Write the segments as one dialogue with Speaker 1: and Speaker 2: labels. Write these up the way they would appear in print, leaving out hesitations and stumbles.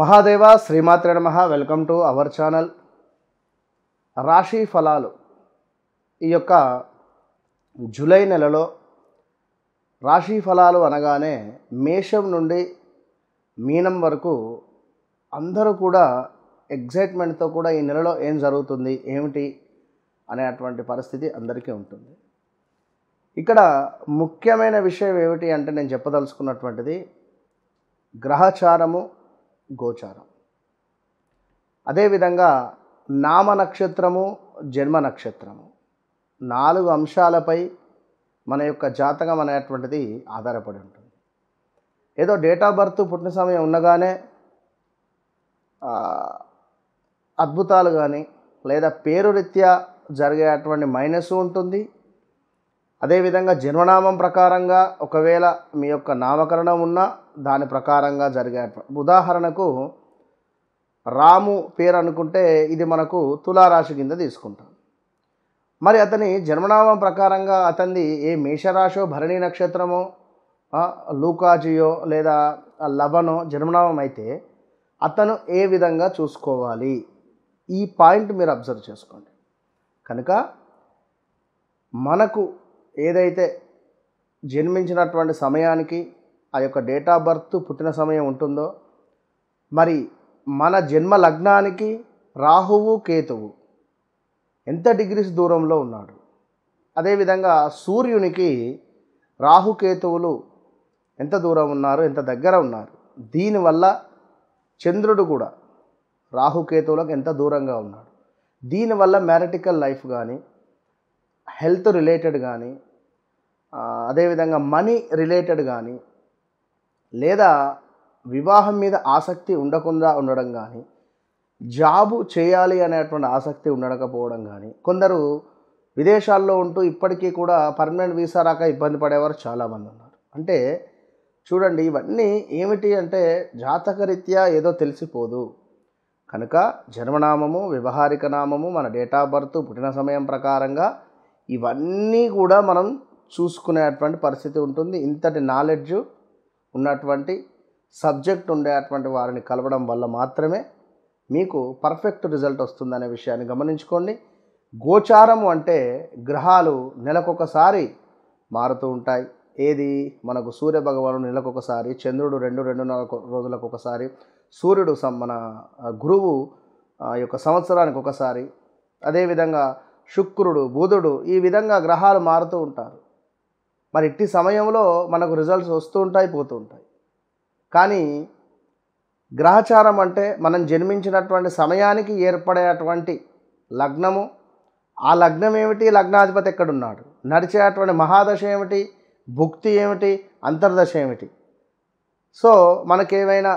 Speaker 1: మహాదేవ శ్రీమాత్రే నమః. Welcome to our channel. రాశి ఫలాలు. ఈ యొక్క జూలై నెలలో రాశి ఫలాలు అనగానే మేషం నుండి మీనం వరకు అందరూ కూడా ఎగ్జైట్మెంట్తో కూడా ఈ నెలలో ఏం జరుగుతుంది ఏమిటి అనేటువంటి పరిస్థితి అందరికీ ఉంటుంది. ఇక్కడ ముఖ్యమైన విషయం ఏమిటి అంటే నేను చెప్పదలుచుకున్నటువంటిది గ్రహచారము, గోచారం. అదేవిధంగా నామ నక్షత్రము, జన్మ నక్షత్రము 4 అంశాలపై మన యొక్క జాతకం అనేటువంటిది ఆధారపడి ఉంటుంది. ఏదో డేట్ ఆఫ్ బర్త్ పుట్టిన సమయం ఉండగానే అద్భుతాలు కానీ లేదా పేరు రీత్యా జరిగేటువంటి మైనస్ ఉంటుంది. అదేవిధంగా జన్మనామం ప్రకారంగా ఒకవేళ మీ యొక్క నామకరణం ఉన్నా దాని ప్రకారంగా జరిగే, ఉదాహరణకు రాము పేరు అనుకుంటే ఇది మనకు తులారాశి కింద తీసుకుంటాం. మరి అతని జన్మనామం ప్రకారంగా అతనిది ఏ మేషరాశో, భరణి నక్షత్రమో, లూకాజియో లేదా లవనో జన్మనామం అయితే అతను ఏ విధంగా చూసుకోవాలి, ఈ పాయింట్ మీరు అబ్జర్వ్ చేసుకోండి. కనుక మనకు ఏదైతే జన్మించినటువంటి సమయానికి ఆ యొక్క డేట్ ఆఫ్ బర్త్ పుట్టిన సమయం ఉంటుందో, మరి మన జన్మ లగ్నానికి రాహువు, కేతువు ఎంత డిగ్రీస్ దూరంలో ఉన్నాడు, అదేవిధంగా సూర్యునికి రాహుకేతువులు ఎంత దూరం ఉన్నారు, ఎంత దగ్గర ఉన్నారు, దీనివల్ల చంద్రుడు కూడా రాహుకేతువులకు ఎంత దూరంగా ఉన్నాడు, దీనివల్ల మ్యారిటికల్ లైఫ్ కానీ, హెల్త్ రిలేటెడ్ కానీ, అదేవిధంగా మనీ రిలేటెడ్ కానీ, లేదా వివాహం మీద ఆసక్తి ఉండకుండా ఉండడం కానీ, జాబు చేయాలి అనేటువంటి ఆసక్తి ఉండకపోవడం కానీ, కొందరు విదేశాల్లో ఉంటూ ఇప్పటికీ కూడా పర్మనెంట్ వీసా రాక ఇబ్బంది పడేవారు చాలామంది ఉన్నారు. అంటే చూడండి, ఇవన్నీ ఏమిటి అంటే జాతకరీత్యా ఏదో తెలిసిపోదు. కనుక జన్మనామము, వ్యవహారిక నామము, మన డేట్ ఆఫ్ బర్త్ పుట్టిన సమయం ప్రకారంగా ఇవన్నీ కూడా మనం చూసుకునేటువంటి పరిస్థితి ఉంటుంది. ఇంతటి నాలెడ్జ్ ఉన్నటువంటి సబ్జెక్ట్ ఉండేటువంటి వారిని కలవడం వల్ల మాత్రమే మీకు పర్ఫెక్ట్ రిజల్ట్ వస్తుందనే విషయాన్ని గమనించుకోండి. గోచారము అంటే గ్రహాలు నెలకొకసారి మారుతూ ఉంటాయి. ఏది మనకు సూర్య భగవానుడు నెలకొకసారి, చంద్రుడు 2-2.5 రోజులకు ఒకసారి, సూర్యుడు మన గురువు యొక్క సంవత్సరానికి ఒకసారి, అదేవిధంగా శుక్రుడు, బుధుడు, ఈ విధంగా గ్రహాలు మారుతూ ఉంటారు. మరి ఇట్టి సమయంలో మనకు రిజల్ట్స్ వస్తూ ఉంటాయి, పోతూ ఉంటాయి. కానీ గ్రహచారం అంటే మనం జన్మించినటువంటి సమయానికి ఏర్పడేటువంటి లగ్నము, ఆ లగ్నం ఏమిటి, లగ్నాధిపతి ఎక్కడున్నాడు, నడిచేటువంటి మహాదశ ఏమిటి, భుక్తి ఏమిటి, అంతర్దశ ఏమిటి. సో మనకేమైనా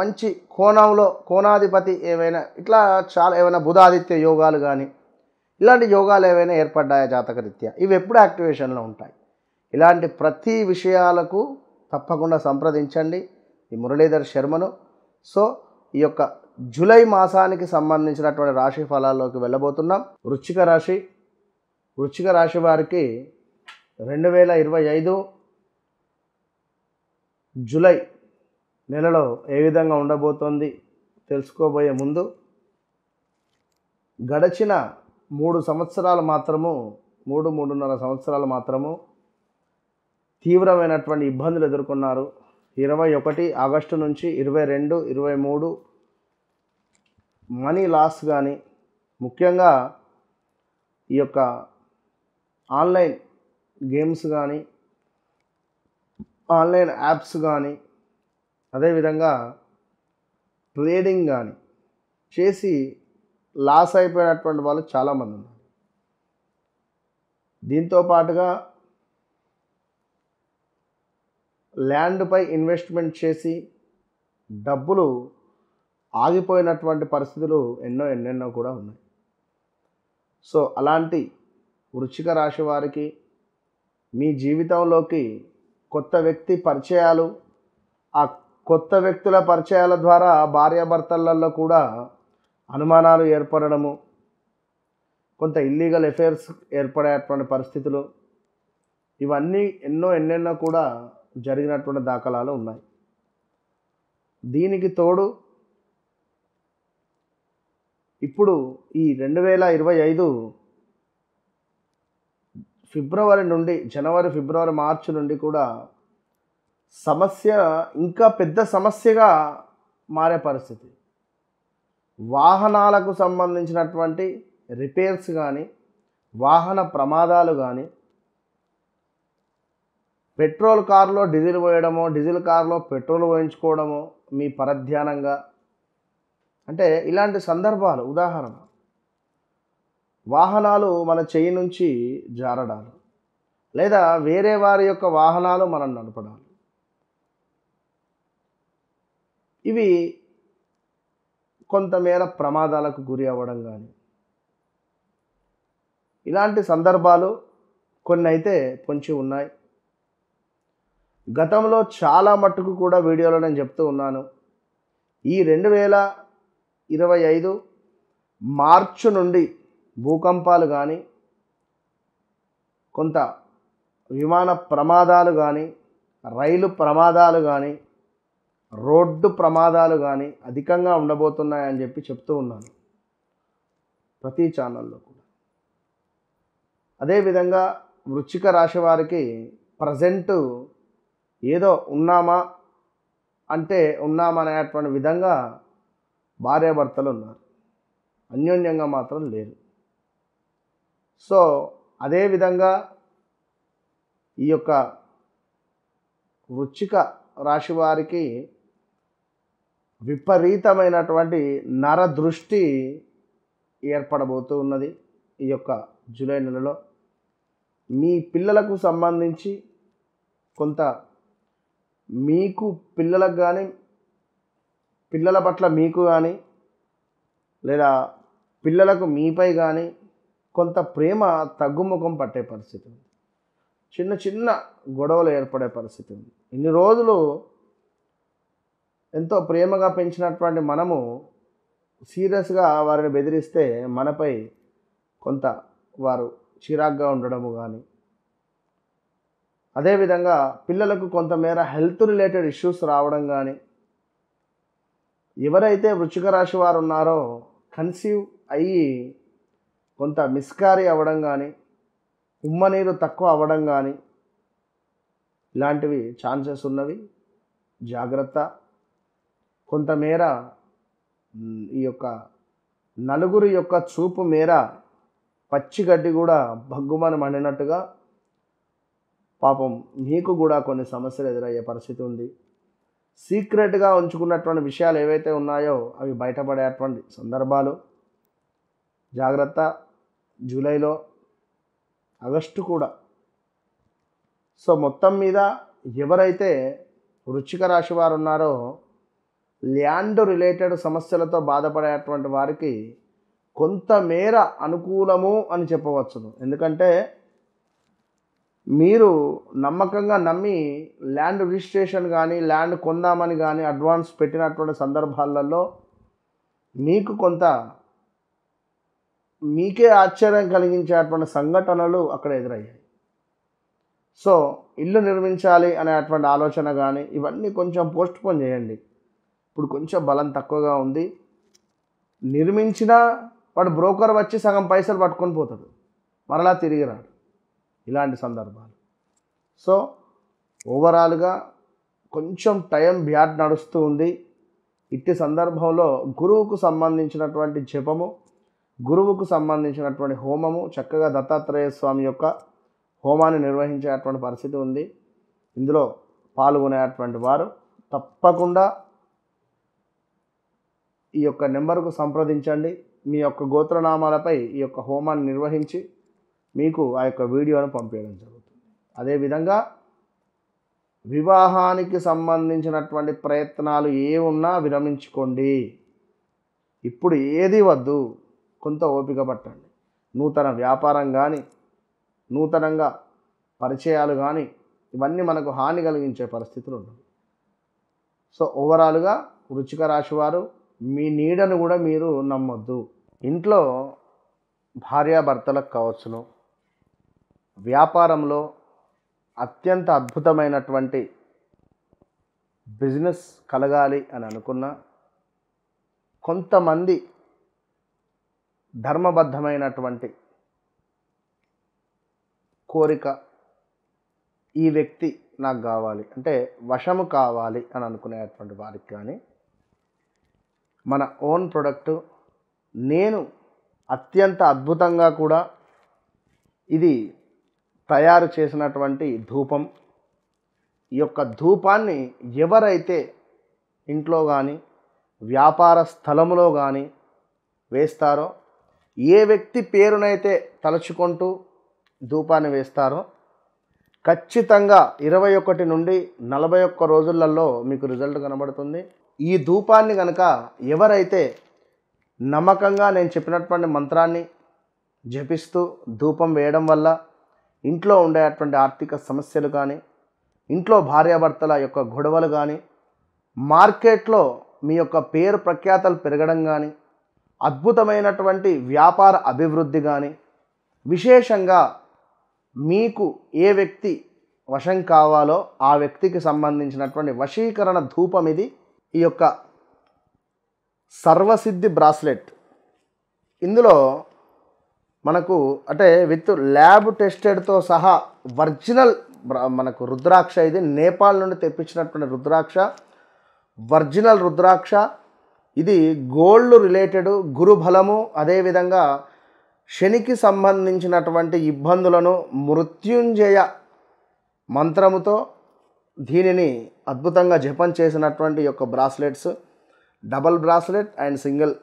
Speaker 1: మంచి కోణంలో కోణాధిపతి ఏమైనా ఇట్లా చాలా ఏమైనా బుధాదిత్య యోగాలు కానీ ఇలాంటి యోగాలు ఏవైనా ఏర్పడ్డాయా జాతకరీత్యా, ఇవి ఎప్పుడు యాక్టివేషన్లో ఉంటాయి. ఇలాంటి ప్రతి విషయాలకు తప్పకుండా సంప్రదించండి ఈ మురళీధర్ శర్మను. సో ఈ యొక్క జూలై మాసానికి సంబంధించినటువంటి రాశి ఫలాల్లోకి వెళ్ళబోతున్నాం. వృశ్చిక రాశి. వృశ్చిక రాశి వారికి 2025 జూలై నెలలో ఏ విధంగా ఉండబోతోంది తెలుసుకోబోయే ముందు, గడిచిన 3 సంవత్సరాలు మాత్రము, 3-3.5 సంవత్సరాలు మాత్రము తీవ్రమైనటువంటి ఇబ్బందులు ఎదుర్కొన్నారు. 21 ఆగస్టు నుంచి 22, 23 మనీ లాస్ కానీ, ముఖ్యంగా ఈ యొక్క ఆన్లైన్ గేమ్స్ కానీ, ఆన్లైన్ యాప్స్ కానీ, అదేవిధంగా ట్రేడింగ్ కానీ చేసి లాస్ అయిపోయినటువంటి వాళ్ళు చాలామంది ఉన్నారు. దీంతో పాటుగా ల్యాండ్పై ఇన్వెస్ట్మెంట్ చేసి డబ్బులు ఆగిపోయినటువంటి పరిస్థితులు ఎన్నెన్నో కూడా ఉన్నాయి. సో అలాంటి వృశ్చిక రాశి వారికి మీ జీవితంలోకి కొత్త వ్యక్తి పరిచయాలు, ఆ కొత్త వ్యక్తుల పరిచయాల ద్వారా భార్యాభర్తలలో కూడా అనుమానాలు ఏర్పడము, కొంత ఇల్లీగల్ అఫైర్స్ ఏర్పడేటువంటి పరిస్థితులు, ఇవన్నీ ఎన్నెన్నో కూడా జరిగినటువంటి దాఖలాలు ఉన్నాయి. దీనికి తోడు ఇప్పుడు ఈ 2025 ఫిబ్రవరి నుండి జనవరి, ఫిబ్రవరి, మార్చి నుండి కూడా సమస్య ఇంకా పెద్ద సమస్యగా మారే పరిస్థితి. వాహనాలకు సంబంధించినటువంటి రిపేర్స్ కానీ, వాహన ప్రమాదాలు కానీ, పెట్రోల్ కారులో డీజిల్ పోయడమో, డీజిల్ కారులో పెట్రోల్ పోయించుకోవడమో మీ పరధ్యానంగా, అంటే ఇలాంటి సందర్భాలు. ఉదాహరణ, వాహనాలు మన చెయ్యి నుంచి జారడాలు, లేదా వేరే వారి యొక్క వాహనాలు మనం నడపడాలు, ఇవి కొంతమేర ప్రమాదాలకు గురి అవ్వడం కానీ, ఇలాంటి సందర్భాలు కొన్ని అయితే పొంచి ఉన్నాయి. గతంలో చాలా మట్టుకు కూడా వీడియోలో నేను చెప్తూ ఉన్నాను, ఈ 2025 మార్చి నుండి భూకంపాలు కానీ, కొంత విమాన ప్రమాదాలు కానీ, రైలు ప్రమాదాలు కానీ, రోడ్డు ప్రమాదాలు కానీ అధికంగా ఉండబోతున్నాయని చెప్పి చెప్తూ ఉన్నాను ప్రతి ఛానల్లో కూడా. అదేవిధంగా వృశ్చిక రాశి వారికి ప్రజెంటు ఏదో ఉన్నామా అంటే ఉన్నామనేటువంటి విధంగా భార్యాభర్తలు ఉన్నారు, అన్యోన్యంగా మాత్రం లేరు. సో అదేవిధంగా ఈ యొక్క వృశ్చిక రాశి వారికి విపరీతమైనటువంటి నరదృష్టి ఏర్పడబోతూ ఉన్నది ఈ యొక్క జూలై నెలలో. మీ పిల్లలకు సంబంధించి కొంత మీకు పిల్లలకు కానీ, పిల్లల పట్ల మీకు కానీ, లేదా పిల్లలకు మీపై కానీ కొంత ప్రేమ తగ్గుముఖం పట్టే పరిస్థితి ఉంది. చిన్న చిన్న గొడవలు ఏర్పడే పరిస్థితి ఉంది. ఇన్ని రోజులు ఎంతో ప్రేమగా పెంచినటువంటి మనము సీరియస్గా వారిని బెదిరిస్తే మనపై కొంత వారు చిరాగ్గా ఉండడము కానీ, అదేవిధంగా పిల్లలకు కొంతమేర హెల్త్ రిలేటెడ్ ఇష్యూస్ రావడం కానీ, ఎవరైతే వృశ్చిక రాశి వారు ఉన్నారో కన్సీవ్ అయ్యి కొంత మిస్కారీ అవ్వడం కానీ, ఉమ్మనీరు తక్కువ అవ్వడం కానీ, ఇలాంటివి ఛాన్సెస్ ఉన్నవి. జాగ్రత్త. కొంతమేర ఈ యొక్క నలుగురి యొక్క చూపు మేర పచ్చిగడ్డి కూడా భగ్గుమని మండినట్టుగా పాపం మీకు కూడా కొన్ని సమస్యలు ఎదురయ్యే పరిస్థితి ఉంది. సీక్రెట్గా ఉంచుకున్నటువంటి విషయాలు ఏవైతే ఉన్నాయో అవి బయటపడేటువంటి సందర్భాలు. జాగ్రత్త. జూలైలో, ఆగస్టు కూడా. సో మొత్తం మీద ఎవరైతే వృశ్చిక రాశి వారు ఉన్నారో ల్యాండ్ రిలేటెడ్ సమస్యలతో బాధపడేటువంటి వారికి కొంతమేర అనుకూలము అని చెప్పవచ్చును. ఎందుకంటే మీరు నమ్మకంగా నమ్మి ల్యాండ్ రిజిస్ట్రేషన్ కానీ, ల్యాండ్ కొందామని కానీ అడ్వాన్స్ పెట్టినటువంటి సందర్భాలలో మీకు కొంత మీకే ఆశ్చర్యం కలిగించేటువంటి సంఘటనలు అక్కడ ఎదురయ్యాయి. సో ఇల్లు నిర్మించాలి అనేటువంటి ఆలోచన కానీ ఇవన్నీ కొంచెం పోస్ట్పోన్ చేయండి. ఇప్పుడు కొంచెం బలం తక్కువగా ఉంది. నిర్మించినా వాడు బ్రోకర్ వచ్చి సగం పైసలు పట్టుకొని పోతాడు, మరలా తిరిగి రాడు. ఇలాంటి సందర్భాలు. సో ఓవరాల్గా కొంచెం టైం బ్యాడ్ నడుస్తూ ఉంది. ఇట్టి సందర్భంలో గురువుకు సంబంధించినటువంటి జపము, గురువుకు సంబంధించినటువంటి హోమము, చక్కగా దత్తాత్రేయ స్వామి యొక్క హోమాన్ని నిర్వహించేటువంటి పరిస్థితి ఉంది. ఇందులో పాల్గొనేటువంటి వారు తప్పకుండా ఈ యొక్క నెంబర్కు సంప్రదించండి. మీ యొక్క గోత్రనామాలపై ఈ యొక్క హోమాన్ని నిర్వహించి మీకు ఆ యొక్క వీడియోను పంపించడం జరుగుతుంది. అదేవిధంగా వివాహానికి సంబంధించినటువంటి ప్రయత్నాలు ఏ ఉన్నా విరమించుకోండి. ఇప్పుడు ఏది వద్దు, కొంత ఓపిక పట్టండి. నూతన వ్యాపారం కానీ, నూతనంగా పరిచయాలు కానీ ఇవన్నీ మనకు హాని కలిగించే పరిస్థితులు ఉన్నాయి. సో ఓవరాల్గా వృశ్చిక రాశి వారు మీ నీడను కూడా మీరు నమ్మొద్దు. ఇంట్లో భార్యాభర్తలకు కావచ్చును, వ్యాపారంలో అత్యంత అద్భుతమైనటువంటి బిజినెస్ కలగాలి అని అనుకున్న కొంతమంది ధర్మబద్ధమైనటువంటి కోరిక, ఈ వ్యక్తి నాకు కావాలి అంటే వశము కావాలి అని అనుకునేటువంటి వారికి కానీ, మన ఓన్ ప్రొడక్టు నేను అత్యంత అద్భుతంగా కూడా ఇది తయారు చేసినటువంటి ధూపం, ఈ యొక్క ధూపాన్ని ఎవరైతే ఇంట్లో కానీ వ్యాపార స్థలములో కానీ వేస్తారో, ఏ వ్యక్తి పేరునైతే తలుచుకుంటూ ధూపాన్ని వేస్తారో ఖచ్చితంగా 21 నుండి 41 రోజులలో మీకు రిజల్ట్ కనబడుతుంది. ఈ ధూపాన్ని కనుక ఎవరైతే నమ్మకంగా నేను చెప్పినటువంటి మంత్రాన్ని జపిస్తూ ధూపం వేయడం వల్ల ఇంట్లో ఉండేటువంటి ఆర్థిక సమస్యలు కానీ, ఇంట్లో భార్యాభర్తల యొక్క గొడవలు కానీ, మార్కెట్లో మీ యొక్క పేరు ప్రఖ్యాతలు పెరగడం కానీ, అద్భుతమైనటువంటి వ్యాపార అభివృద్ధి కానీ, విశేషంగా మీకు ఏ వ్యక్తి వశం కావాలో ఆ వ్యక్తికి సంబంధించినటువంటి వశీకరణ ధూపం ఇది. ఈ యొక్క సర్వసిద్ధి బ్రాస్లెట్ ఇందులో మనకు అంటే విత్ ల్యాబ్ టెస్టెడ్తో సహా ఒరిజినల్ మనకు రుద్రాక్ష, ఇది నేపాల్ నుండి తెప్పించినటువంటి రుద్రాక్ష, ఒరిజినల్ రుద్రాక్ష. ఇది గోల్డ్ రిలేటెడ్, గురుబలము, అదేవిధంగా శనికి సంబంధించినటువంటి ఇబ్బందులను మృత్యుంజయ మంత్రముతో దీనిని అద్భుతంగా జపం చేసినటువంటి యొక్క bracelets, double bracelet and single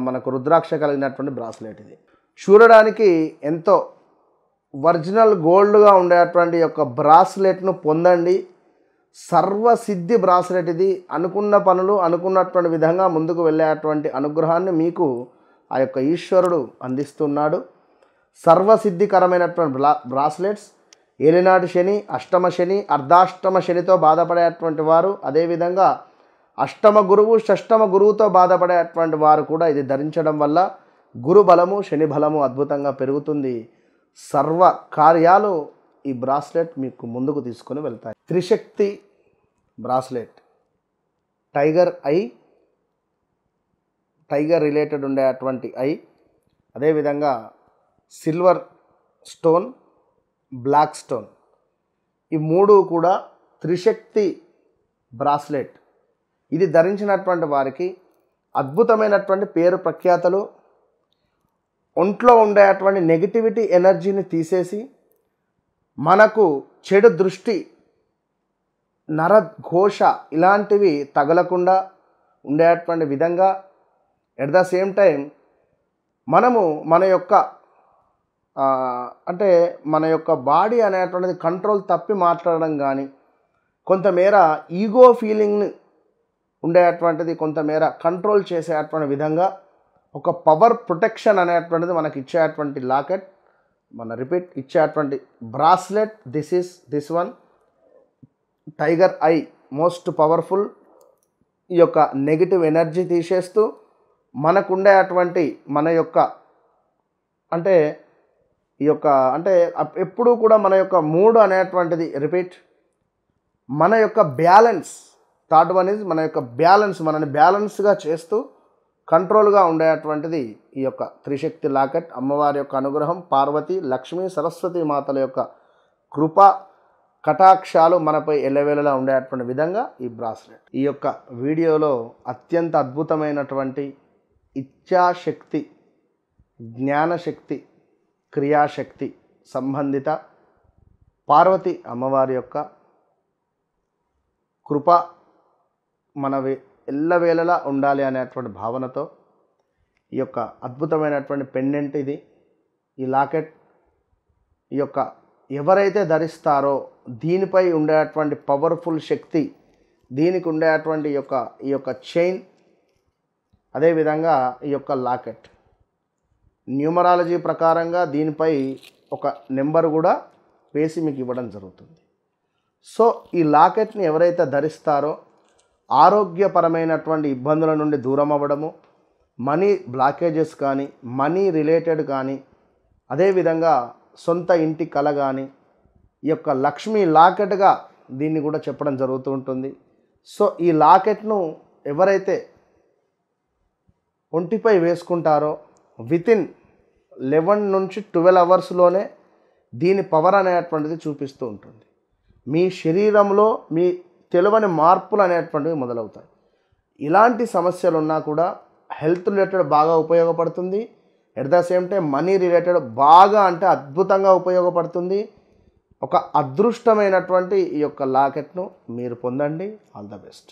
Speaker 1: మనకు రుద్రాక్ష కలిగినటువంటి బ్రాస్లెట్. ఇది చూడడానికి ఎంతో ఒరిజినల్ గోల్డ్గా ఉండేటువంటి యొక్క బ్రాస్లెట్ను పొందండి. సర్వసిద్ధి బ్రాస్లెట్ ఇది. అనుకున్న పనులు అనుకున్నటువంటి విధంగా ముందుకు వెళ్ళేటువంటి అనుగ్రహాన్ని మీకు ఆ యొక్క ఈశ్వరుడు అందిస్తున్నాడు. సర్వసిద్ధికరమైనటువంటి బ్రాస్లెట్స్. ఏలినాటి శని, అష్టమ శని, అర్ధాష్టమ శనితో బాధపడేటువంటి వారు, అదేవిధంగా అష్టమ గురువు, షష్టమ గురువుతో బాధపడేటువంటి వారు కూడా ఇది ధరించడం వల్ల గురు బలము, శని బలము అద్భుతంగా పెరుగుతుంది. సర్వ కార్యాలు ఈ బ్రాస్లెట్ మీకు ముందుకు తీసుకొని వెళ్తాయి. Trishakti bracelet, tiger eye, tiger related ఉండేటువంటి ఐ, అదేవిధంగా సిల్వర్ స్టోన్, బ్లాక్ స్టోన్, ఈ మూడు కూడా త్రిశక్తి బ్రాస్లెట్. ఇది ధరించినటువంటి వారికి అద్భుతమైనటువంటి పేరు ప్రఖ్యాతలు, ఒంట్లో ఉండేటువంటి నెగిటివిటీ ఎనర్జీని తీసేసి మనకు చెడు దృష్టి, నరఘోష ఇలాంటివి తగలకుండా ఉండేటువంటి విధంగా, ఎట్ ద సేమ్ టైం మనము మన యొక్క అంటే మన యొక్క బాడీ అనేటువంటిది కంట్రోల్ తప్పి మాట్లాడడం కానీ, కొంతమేర ఈగో ఫీలింగ్ని ఉండేటువంటిది కొంతమేర కంట్రోల్ చేసేటువంటి విధంగా ఒక పవర్ ప్రొటెక్షన్ అనేటువంటిది మనకి ఇచ్చేటువంటి లాకెట్, మన రిపీట్ ఇచ్చేటువంటి bracelet. This one tiger I most powerful. ఈ యొక్క నెగిటివ్ ఎనర్జీ తీసేస్తూ మనకుండేటువంటి మన యొక్క అంటే ఈ యొక్క అంటే ఎప్పుడూ కూడా మన యొక్క మూడ్ అనేటువంటిది రిపీట్ మన యొక్క బ్యాలెన్స్. థర్డ్ వన్ ఈజ్ మన యొక్క బ్యాలెన్స్, మనని బ్యాలెన్స్గా చేస్తూ కంట్రోల్గా ఉండేటువంటిది ఈ యొక్క త్రిశక్తి లాకెట్. అమ్మవారి యొక్క అనుగ్రహం, పార్వతి, లక్ష్మీ, సరస్వతి మాతల యొక్క కృప కటాక్షాలు మనపై ఎల్లవేళలా ఉండేటువంటి విధంగా ఈ బ్రాస్లెట్. ఈ యొక్క వీడియోలో అత్యంత అద్భుతమైనటువంటి ఇచ్ఛాశక్తి, జ్ఞానశక్తి, క్రియాశక్తి సంబంధిత పార్వతి అమ్మవారి యొక్క కృప మనవి ఎల్లవేళలా ఉండాలి అనేటువంటి భావనతో ఈ యొక్క అద్భుతమైనటువంటి పెండెంట్ ఇది. ఈ లాకెట్ ఈ యొక్క ఎవరైతే ధరిస్తారో దీనిపై ఉండేటువంటి పవర్ఫుల్ శక్తి, దీనికి ఉండేటువంటి ఈ యొక్క చైన్, అదేవిధంగా ఈ యొక్క లాకెట్ న్యూమరాలజీ ప్రకారంగా దీనిపై ఒక నెంబర్ కూడా వేసి మీకు ఇవ్వడం జరుగుతుంది. సో ఈ లాకెట్ని ఎవరైతే ధరిస్తారో ఆరోగ్యపరమైనటువంటి ఇబ్బందుల నుండి దూరం అవ్వడము, మనీ బ్లాకేజెస్ కానీ, మనీ రిలేటెడ్ కానీ, అదేవిధంగా సొంత ఇంటి కల కానీ, ఈ యొక్క లక్ష్మీ లాకెట్గా దీన్ని కూడా చెప్పడం జరుగుతూ ఉంటుంది. సో ఈ లాకెట్ను ఎవరైతే ఒంటిపై వేసుకుంటారో వితిన్ 11 నుంచి 12 అవర్స్లోనే దీని పవర్ అనేటువంటిది చూపిస్తూ ఉంటుంది. మీ శరీరంలో మీ తెలియని మార్పులు అనేటువంటివి మొదలవుతాయి. ఇలాంటి సమస్యలు ఉన్నా కూడా హెల్త్ రిలేటెడ్ బాగా ఉపయోగపడుతుంది. At the same time money related బాగా అంటే అద్భుతంగా ఉపయోగపడుతుంది. ఒక అదృష్టమైనటువంటి ఈ యొక్క లాకెట్ను మీరు పొందండి. All the best.